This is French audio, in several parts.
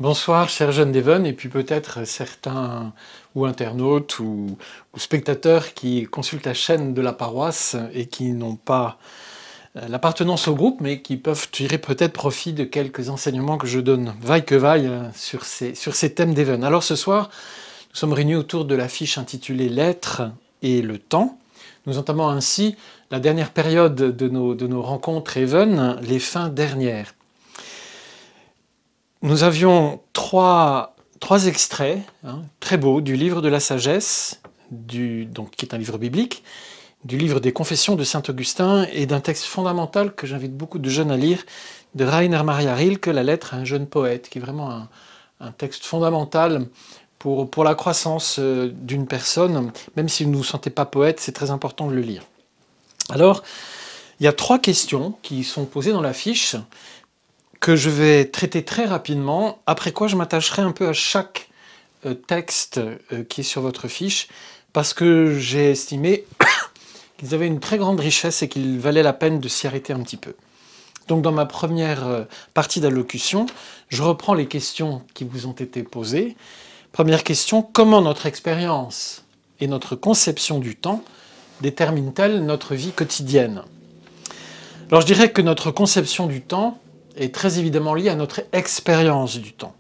Bonsoir, chers jeunes d'Even, et puis peut-être certains ou internautes ou spectateurs qui consultent la chaîne de la paroisse et qui n'ont pas l'appartenance au groupe, mais qui peuvent tirer peut-être profit de quelques enseignements que je donne, vaille que vaille, sur ces thèmes d'Even. Alors ce soir, nous sommes réunis autour de l'affiche intitulée L'être et le temps. Nous entamons ainsi la dernière période de nos rencontres Even, les fins dernières. Nous avions trois extraits très beaux du livre de la sagesse, qui est un livre biblique, du livre des Confessions de saint Augustin et d'un texte fondamental que j'invite beaucoup de jeunes à lire, de Rainer Maria Rilke, La lettre à un jeune poète, qui est vraiment un texte fondamental pour la croissance d'une personne. Même si vous ne vous sentez pas poète, c'est très important de le lire. Alors, il y a 3 questions qui sont posées dans la fiche, que je vais traiter très rapidement, après quoi je m'attacherai un peu à chaque texte qui est sur votre fiche, parce que j'ai estimé qu'ils avaient une très grande richesse et qu'il valait la peine de s'y arrêter un petit peu. Donc dans ma première partie d'allocution, je reprends les questions qui vous ont été posées. Première question, comment notre expérience et notre conception du temps déterminent-elles notre vie quotidienne? Alors je dirais que notre conception du temps est très évidemment lié à notre expérience du temps.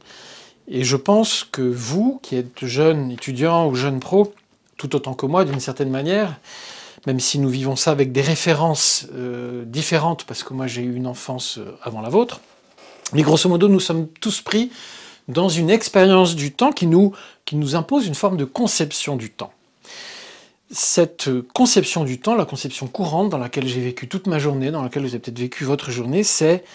Et je pense que vous, qui êtes jeune étudiant ou jeune pro, tout autant que moi d'une certaine manière, même si nous vivons ça avec des références différentes, parce que moi j'ai eu une enfance avant la vôtre, mais grosso modo nous sommes tous pris dans une expérience du temps qui nous impose une forme de conception du temps. Cette conception du temps, la conception courante dans laquelle j'ai vécu toute ma journée, dans laquelle vous avez peut-être vécu votre journée, c'est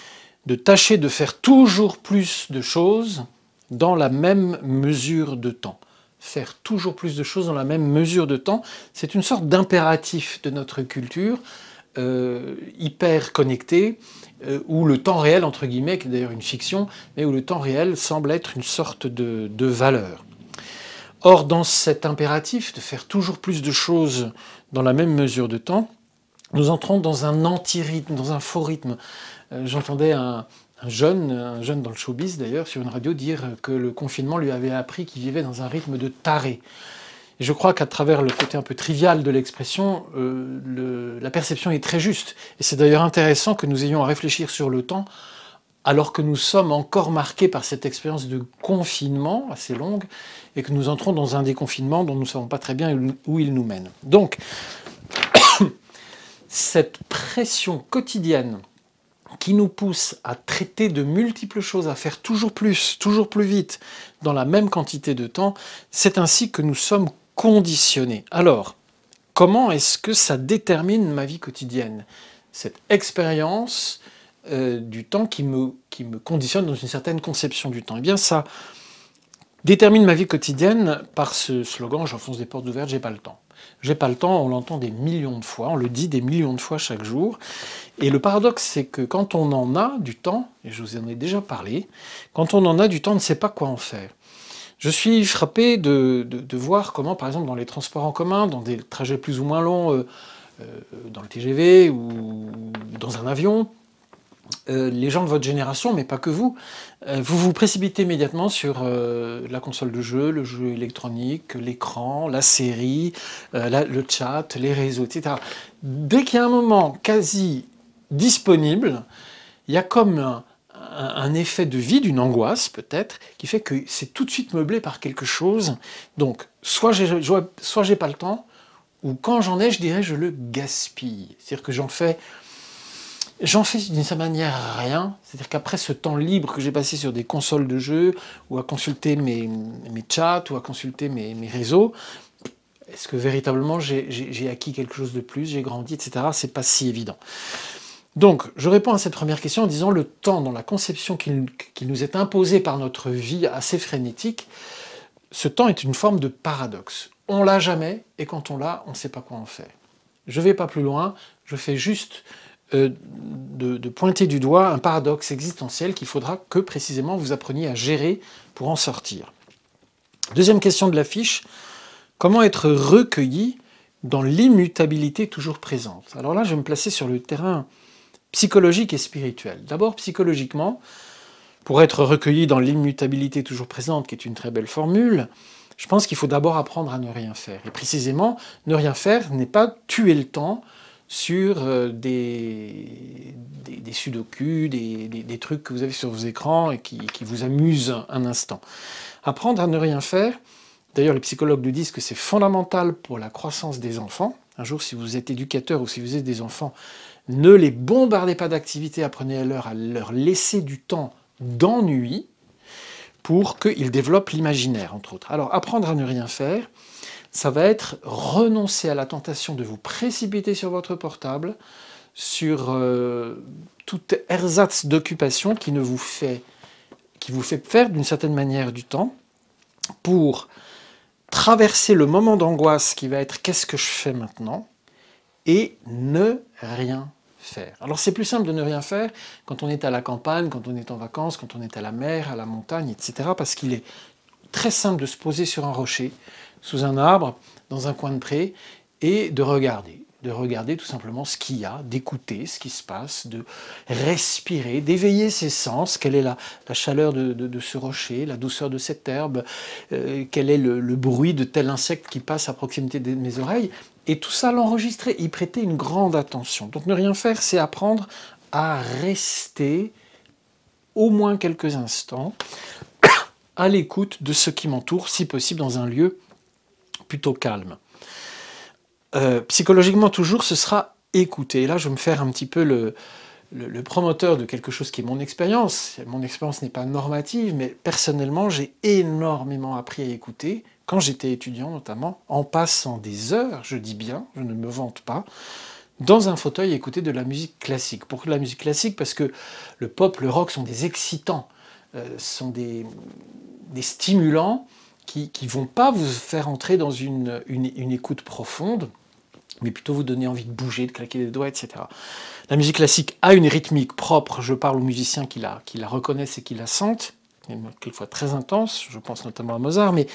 de tâcher de faire toujours plus de choses dans la même mesure de temps. Faire toujours plus de choses dans la même mesure de temps, c'est une sorte d'impératif de notre culture, hyper connectée, où le temps réel, entre guillemets, qui est d'ailleurs une fiction, mais où le temps réel semble être une sorte de valeur. Or, dans cet impératif de faire toujours plus de choses dans la même mesure de temps, nous entrons dans un anti-rythme, dans un faux rythme. J'entendais un jeune dans le showbiz d'ailleurs, sur une radio, dire que le confinement lui avait appris qu'il vivait dans un rythme de taré. Et je crois qu'à travers le côté un peu trivial de l'expression, la perception est très juste. Et c'est d'ailleurs intéressant que nous ayons à réfléchir sur le temps, alors que nous sommes encore marqués par cette expérience de confinement assez longue, et que nous entrons dans un déconfinement dont nous ne savons pas très bien où il nous mène. Donc, cette pression quotidienne qui nous pousse à traiter de multiples choses, à faire toujours plus vite, dans la même quantité de temps, c'est ainsi que nous sommes conditionnés. Alors, comment est-ce que ça détermine ma vie quotidienne? Cette expérience du temps qui me conditionne dans une certaine conception du temps. Eh bien, ça détermine ma vie quotidienne par ce slogan « J'enfonce des portes ouvertes, j'ai pas le temps ». J'ai pas le temps, on l'entend des millions de fois, on le dit des millions de fois chaque jour. Et le paradoxe, c'est que quand on en a du temps, et je vous en ai déjà parlé, quand on en a du temps, on ne sait pas quoi en faire. Je suis frappé de voir comment, par exemple, dans les transports en commun, dans des trajets plus ou moins longs, dans le TGV ou dans un avion, les gens de votre génération, mais pas que vous, vous vous précipitez immédiatement sur la console de jeu, le jeu électronique, l'écran, la série, le chat, les réseaux, etc. Dès qu'il y a un moment quasi disponible, il y a comme un effet de vide, une angoisse peut-être, qui fait que c'est tout de suite meublé par quelque chose. Donc, soit j'ai pas le temps, ou quand j'en ai, je dirais, je le gaspille. C'est-à-dire que j'en fais d'une certaine manière rien, c'est-à-dire qu'après ce temps libre que j'ai passé sur des consoles de jeux, ou à consulter mes chats, ou à consulter mes réseaux, est-ce que véritablement j'ai acquis quelque chose de plus, j'ai grandi, etc. C'est pas si évident. Donc, je réponds à cette première question en disant le temps, dans la conception qui nous est imposée par notre vie assez frénétique, ce temps est une forme de paradoxe. On l'a jamais, et quand on l'a, on ne sait pas quoi en faire. Je ne vais pas plus loin, je fais juste de pointer du doigt un paradoxe existentiel qu'il faudra que précisément vous appreniez à gérer pour en sortir. Deuxième question de la fiche, comment être recueilli dans l'immutabilité toujours présente? Alors là, je vais me placer sur le terrain psychologique et spirituel. D'abord, psychologiquement, Pour être recueilli dans l'immutabilité toujours présente, qui est une très belle formule, je pense qu'il faut d'abord apprendre à ne rien faire. Et précisément, ne rien faire n'est pas tuer le temps sur des sudoku, des trucs que vous avez sur vos écrans et qui vous amusent un instant. Apprendre à ne rien faire, d'ailleurs les psychologues nous disent que c'est fondamental pour la croissance des enfants. Un jour, si vous êtes éducateur ou si vous êtes des enfants, ne les bombardez pas d'activités, apprenez à leur laisser du temps d'ennui pour qu'ils développent l'imaginaire, entre autres. Alors, apprendre à ne rien faire, ça va être renoncer à la tentation de vous précipiter sur votre portable, sur toute ersatz d'occupation qui vous fait perdre d'une certaine manière du temps pour traverser le moment d'angoisse qui va être « qu'est-ce que je fais maintenant ?» et ne rien faire. Alors c'est plus simple de ne rien faire quand on est à la campagne, quand on est en vacances, quand on est à la mer, à la montagne, etc. Parce qu'il est très simple de se poser sur un rocher, sous un arbre, dans un coin de pré, et de regarder tout simplement ce qu'il y a, d'écouter ce qui se passe, de respirer, d'éveiller ses sens, quelle est la chaleur de ce rocher, la douceur de cette herbe, quel est le bruit de tel insecte qui passe à proximité de mes oreilles, et tout ça l'enregistrer, y prêter une grande attention. Donc ne rien faire, c'est apprendre à rester au moins quelques instants à l'écoute de ce qui m'entoure, si possible dans un lieu plutôt calme. Psychologiquement toujours, ce sera écouter. Et là, je vais me faire un petit peu le promoteur de quelque chose qui est mon expérience. Mon expérience n'est pas normative, mais personnellement, j'ai énormément appris à écouter, quand j'étais étudiant notamment, en passant des heures, je dis bien, je ne me vante pas, dans un fauteuil écouter de la musique classique. Pourquoi de la musique classique? Parce que le pop, le rock sont des excitants, sont des stimulants qui ne vont pas vous faire entrer dans une écoute profonde, mais plutôt vous donner envie de bouger, de claquer les doigts, etc. La musique classique a une rythmique propre, je parle aux musiciens qui la reconnaissent et qui la sentent, quelquefois très intense, je pense notamment à Mozart, mais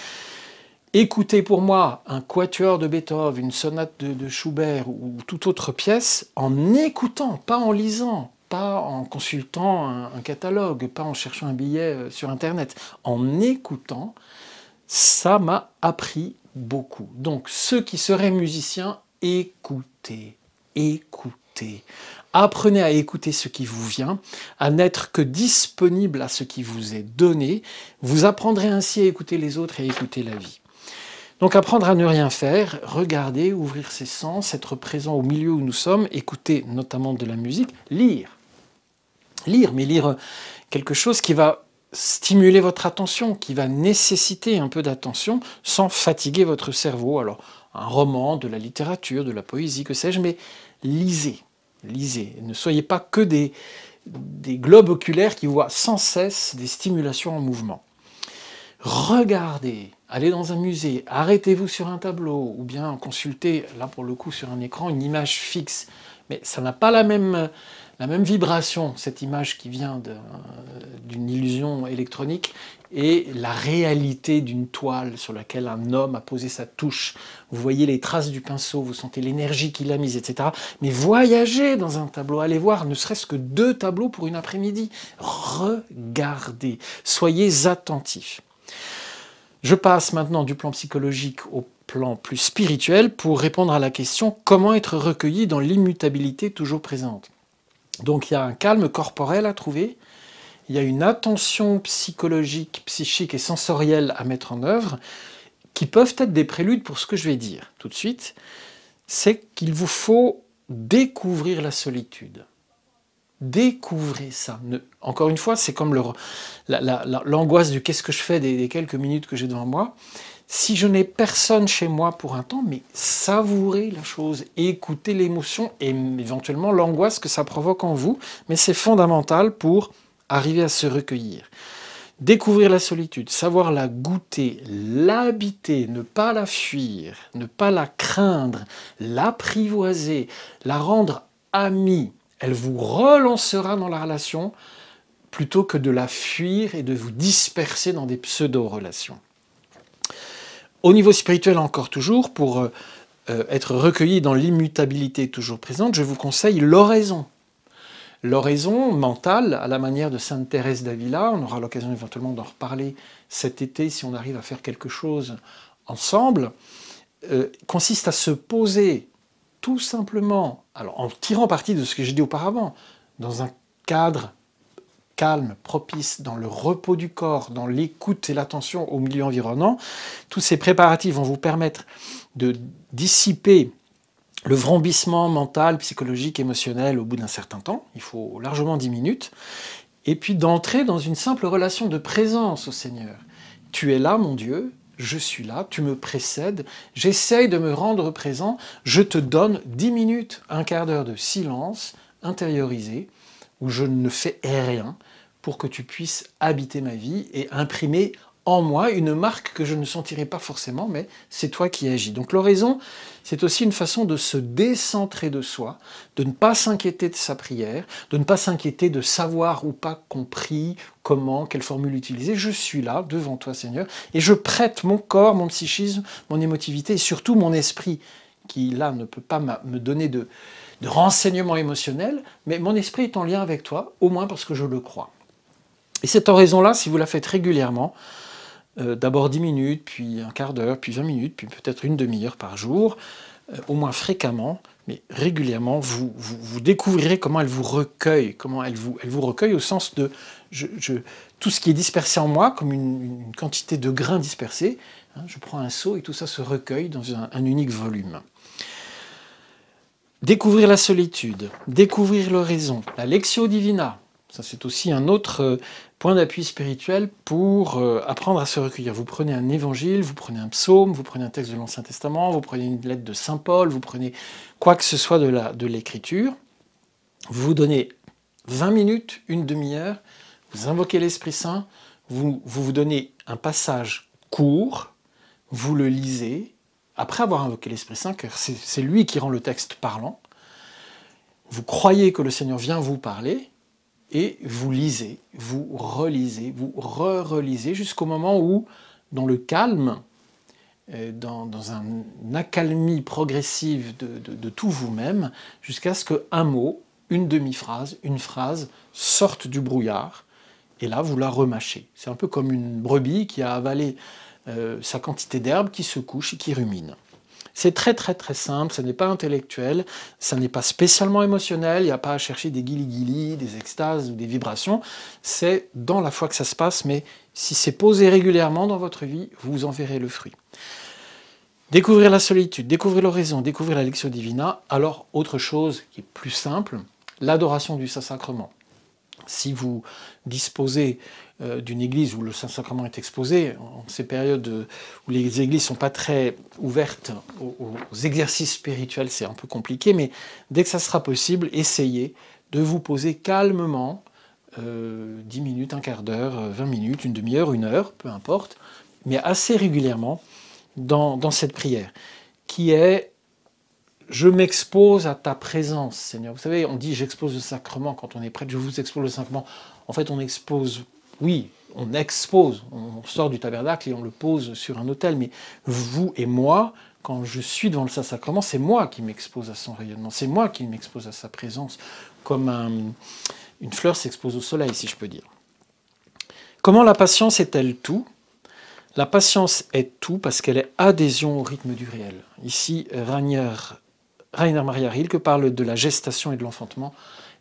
écoutez pour moi un quatuor de Beethoven, une sonate de Schubert ou toute autre pièce, en écoutant, pas en lisant, pas en consultant un catalogue, pas en cherchant un billet sur Internet, en écoutant, ça m'a appris beaucoup. Donc ceux qui seraient musiciens, écoutez, écoutez. Apprenez à écouter ce qui vous vient, à n'être que disponible à ce qui vous est donné. Vous apprendrez ainsi à écouter les autres et à écouter la vie. Donc apprendre à ne rien faire, regarder, ouvrir ses sens, être présent au milieu où nous sommes, écouter notamment de la musique, lire. Lire, mais lire quelque chose qui va stimuler votre attention, qui va nécessiter un peu d'attention sans fatiguer votre cerveau. Alors, un roman, de la littérature, de la poésie, que sais-je, mais lisez, lisez. Ne soyez pas que des globes oculaires qui voient sans cesse des stimulations en mouvement. Regardez, allez dans un musée, arrêtez-vous sur un tableau, ou bien consultez, là pour le coup sur un écran, une image fixe. Mais ça n'a pas la même vibration, cette image qui vient d'une illusion électronique, et la réalité d'une toile sur laquelle un homme a posé sa touche. Vous voyez les traces du pinceau, vous sentez l'énergie qu'il a mise, etc. Mais voyagez dans un tableau, allez voir ne serait-ce que 2 tableaux pour une après-midi. Regardez, soyez attentifs. Je passe maintenant du plan psychologique au plan plus spirituel pour répondre à la question « Comment être recueilli dans l'immutabilité toujours présente ?» Donc il y a un calme corporel à trouver, il y a une attention psychologique, psychique et sensorielle à mettre en œuvre, qui peuvent être des préludes pour ce que je vais dire tout de suite. C'est qu'il vous faut découvrir la solitude. Découvrez ça. Encore une fois, c'est comme l'angoisse du « qu'est-ce que je fais » des quelques minutes que j'ai devant moi. Si je n'ai personne chez moi pour un temps, mais savourez la chose, écoutez l'émotion et éventuellement l'angoisse que ça provoque en vous, mais c'est fondamental pour arriver à se recueillir. Découvrir la solitude, savoir la goûter, l'habiter, ne pas la fuir, ne pas la craindre, l'apprivoiser, la rendre amie. Elle vous relancera dans la relation plutôt que de la fuir et de vous disperser dans des pseudo-relations. Au niveau spirituel encore toujours, pour être recueilli dans l'immutabilité toujours présente, je vous conseille l'oraison. L'oraison mentale, à la manière de Sainte Thérèse d'Avila, on aura l'occasion éventuellement d'en reparler cet été si on arrive à faire quelque chose ensemble, consiste à se poser tout simplement, alors en tirant parti de ce que j'ai dit auparavant, dans un cadre calme, propice, dans le repos du corps, dans l'écoute et l'attention au milieu environnant. Tous ces préparatifs vont vous permettre de dissiper le vrombissement mental, psychologique, émotionnel au bout d'un certain temps. Il faut largement 10 minutes. Et puis d'entrer dans une simple relation de présence au Seigneur. Tu es là, mon Dieu, je suis là, tu me précèdes, j'essaye de me rendre présent, je te donne 10 minutes, un quart d'heure de silence intériorisé, où je ne fais rien, pour que tu puisses habiter ma vie et imprimer en moi une marque que je ne sentirai pas forcément, mais c'est toi qui agis. Donc l'oraison, c'est aussi une façon de se décentrer de soi, de ne pas s'inquiéter de sa prière, de ne pas s'inquiéter de savoir ou pas qu'on prie, comment, quelle formule utiliser. Je suis là, devant toi Seigneur, et je prête mon corps, mon psychisme, mon émotivité et surtout mon esprit, qui là ne peut pas me donner de renseignements émotionnels, mais mon esprit est en lien avec toi, au moins parce que je le crois. Et cette oraison-là, si vous la faites régulièrement, d'abord 10 minutes, puis un quart d'heure, puis 20 minutes, puis peut-être une demi-heure par jour, au moins fréquemment, mais régulièrement, vous découvrirez comment elle vous recueille, comment elle vous recueille au sens de tout ce qui est dispersé en moi, comme une quantité de grains dispersés, hein, je prends un seau et tout ça se recueille dans un unique volume. Découvrir la solitude, découvrir l'oraison, la Lectio Divina, ça c'est aussi un autre point d'appui spirituel pour apprendre à se recueillir. Vous prenez un évangile, vous prenez un psaume, vous prenez un texte de l'Ancien Testament, vous prenez une lettre de Saint Paul, vous prenez quoi que ce soit de l'Écriture, vous vous donnez 20 minutes, une demi-heure, vous invoquez l'Esprit Saint, vous donnez un passage court, vous le lisez, après avoir invoqué l'Esprit Saint, car c'est lui qui rend le texte parlant, vous croyez que le Seigneur vient vous parler, et vous lisez, vous relisez, vous re-relisez, jusqu'au moment où, dans le calme, dans une accalmie progressive de tout vous-même, jusqu'à ce qu'un mot, une demi-phrase, une phrase sorte du brouillard, et là vous la remâchez. C'est un peu comme une brebis qui a avalé sa quantité d'herbe, qui se couche et qui rumine. C'est très très très simple, ça n'est pas intellectuel, ça n'est pas spécialement émotionnel, il n'y a pas à chercher des guilis-guilis, des extases ou des vibrations, c'est dans la foi que ça se passe, mais si c'est posé régulièrement dans votre vie, vous en verrez le fruit. Découvrir la solitude, découvrir l'oraison, découvrir la Lectio Divina, alors autre chose qui est plus simple, l'adoration du Saint-Sacrement. Si vous disposez d'une église où le Saint-Sacrement est exposé, en ces périodes où les églises ne sont pas très ouvertes aux exercices spirituels, c'est un peu compliqué, mais dès que ça sera possible, essayez de vous poser calmement, 10 minutes, un quart d'heure, 20 minutes, une demi-heure, une heure, peu importe, mais assez régulièrement dans cette prière, qui est « Je m'expose à ta présence, Seigneur ». Vous savez, on dit « j'expose le sacrement » quand on est prêtre, « je vous expose le sacrement ». En fait, on expose, oui, on expose, on sort du tabernacle et on le pose sur un autel, mais vous et moi, quand je suis devant le Saint-Sacrement, c'est moi qui m'expose à son rayonnement, c'est moi qui m'expose à sa présence, comme une fleur s'expose au soleil, si je peux dire. Comment la patience est-elle tout ? La patience est tout parce qu'elle est adhésion au rythme du réel. Ici, Rainer Maria Rilke parle de la gestation et de l'enfantement.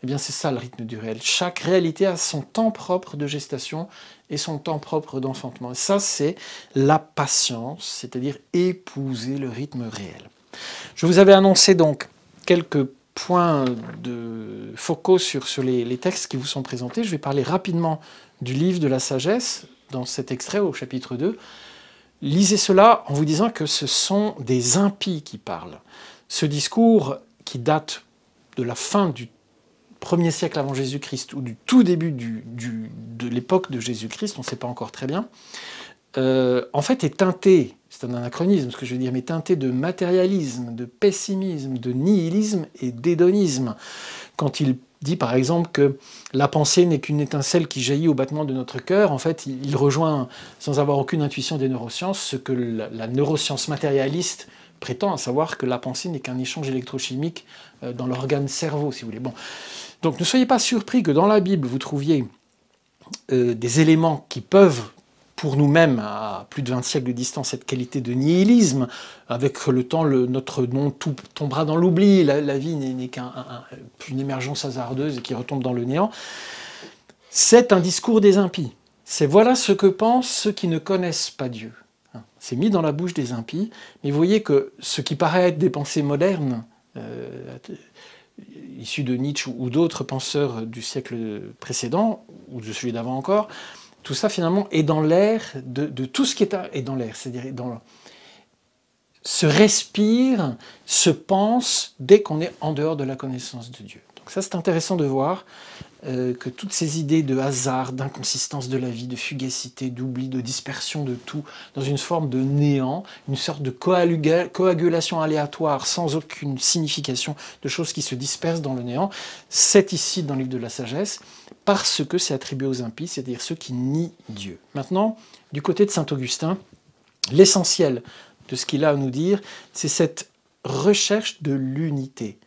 Eh bien, c'est ça le rythme du réel. Chaque réalité a son temps propre de gestation et son temps propre d'enfantement. Et ça, c'est la patience, c'est-à-dire épouser le rythme réel. Je vous avais annoncé donc quelques points de focus sur les textes qui vous sont présentés. Je vais parler rapidement du livre de la sagesse, dans cet extrait au chapitre 2. Lisez cela en vous disant que ce sont des impies qui parlent. Ce discours qui date de la fin du 1er siècle avant Jésus-Christ ou du tout début de l'époque de Jésus-Christ, on ne sait pas encore très bien, en fait est teinté, c'est un anachronisme ce que je veux dire, mais teinté de matérialisme, de pessimisme, de nihilisme et d'hédonisme. Quand il dit par exemple que la pensée n'est qu'une étincelle qui jaillit au battement de notre cœur, en fait il rejoint, sans avoir aucune intuition des neurosciences, ce que la neuroscience matérialiste prétend à savoir que la pensée n'est qu'un échange électrochimique dans l'organe cerveau, si vous voulez. Bon. Donc ne soyez pas surpris que dans la Bible, vous trouviez des éléments qui peuvent, pour nous-mêmes, à plus de 20 siècles de distance, cette qualité de nihilisme. Avec le temps, notre nom tout tombera dans l'oubli, la vie n'est qu'une émergence hasardeuse qui retombe dans le néant. C'est un discours des impies. C'est voilà ce que pensent ceux qui ne connaissent pas Dieu. C'est mis dans la bouche des impies, mais vous voyez que ce qui paraît être des pensées modernes, issues de Nietzsche ou d'autres penseurs du siècle précédent, ou de celui d'avant encore, tout ça finalement est dans l'air de tout ce qui est dans l'air, c'est-à-dire se respire, se pense dès qu'on est en dehors de la connaissance de Dieu. Donc ça c'est intéressant de voir que toutes ces idées de hasard, d'inconsistance de la vie, de fugacité, d'oubli, de dispersion de tout, dans une forme de néant, une sorte de coagulation aléatoire sans aucune signification, de choses qui se dispersent dans le néant, c'est ici dans le livre de la sagesse, parce que c'est attribué aux impies, c'est-à-dire ceux qui nient Dieu. Maintenant, du côté de saint Augustin, l'essentiel de ce qu'il a à nous dire, c'est cette recherche de l'unité.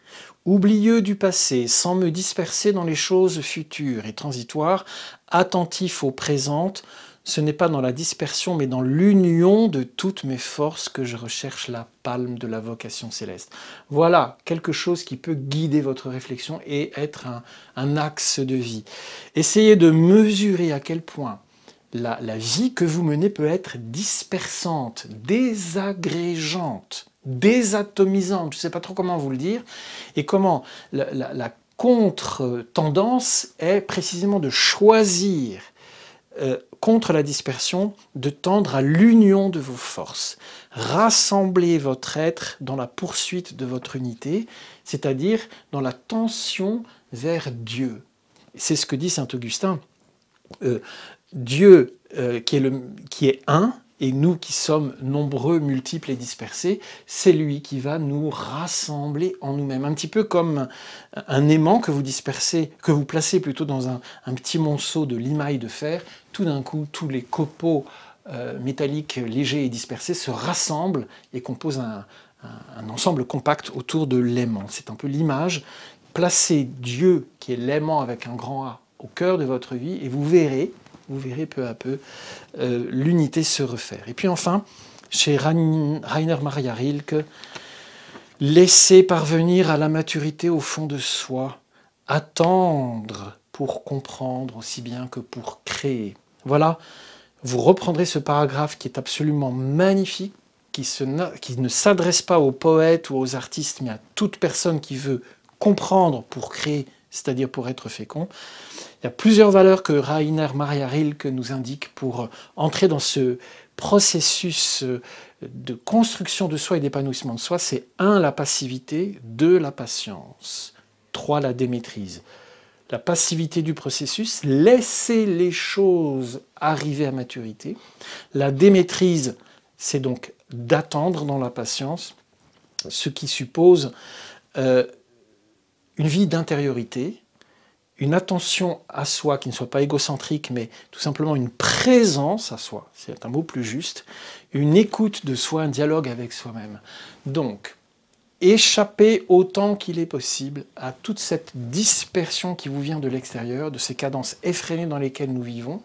Oublieux du passé, sans me disperser dans les choses futures et transitoires, attentif aux présentes, ce n'est pas dans la dispersion, mais dans l'union de toutes mes forces que je recherche la palme de la vocation céleste. Voilà quelque chose qui peut guider votre réflexion et être un axe de vie. Essayez de mesurer à quel point la vie que vous menez peut être dispersante, désagrégeante, désatomisante, je ne sais pas trop comment vous le dire, et comment la contre-tendance est précisément de choisir contre la dispersion, de tendre à l'union de vos forces. Rassemblez votre être dans la poursuite de votre unité, c'est-à-dire dans la tension vers Dieu. C'est ce que dit saint Augustin. Dieu qui est un, et nous qui sommes nombreux, multiples et dispersés, c'est lui qui va nous rassembler en nous-mêmes. Un petit peu comme un aimant que vous dispersez, que vous placez plutôt dans un petit monceau de limaille de fer. Tout d'un coup, tous les copeaux métalliques légers et dispersés se rassemblent et composent un ensemble compact autour de l'aimant. C'est un peu l'image. Placez Dieu, qui est l'aimant avec un grand A, au cœur de votre vie et vous verrez peu à peu l'unité se refaire. Et puis enfin, chez Rainer Maria Rilke, laisser parvenir à la maturité au fond de soi, attendre pour comprendre aussi bien que pour créer. Voilà, vous reprendrez ce paragraphe qui est absolument magnifique, qui ne s'adresse pas aux poètes ou aux artistes, mais à toute personne qui veut comprendre pour créer, c'est-à-dire pour être fécond. Il y a plusieurs valeurs que Rainer Maria Rilke nous indique pour entrer dans ce processus de construction de soi et d'épanouissement de soi. C'est 1, la passivité, 2, la patience, 3, la démaîtrise. La passivité du processus, laisser les choses arriver à maturité. La démaîtrise, c'est donc d'attendre dans la patience, ce qui suppose une vie d'intériorité, une attention à soi qui ne soit pas égocentrique, mais tout simplement une présence à soi, c'est un mot plus juste, une écoute de soi, un dialogue avec soi-même. Donc, échappez autant qu'il est possible à toute cette dispersion qui vous vient de l'extérieur, de ces cadences effrénées dans lesquelles nous vivons,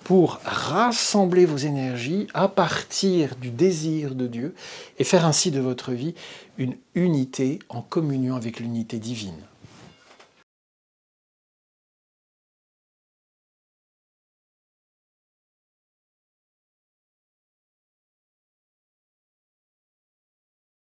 pour rassembler vos énergies à partir du désir de Dieu et faire ainsi de votre vie une unité en communion avec l'unité divine.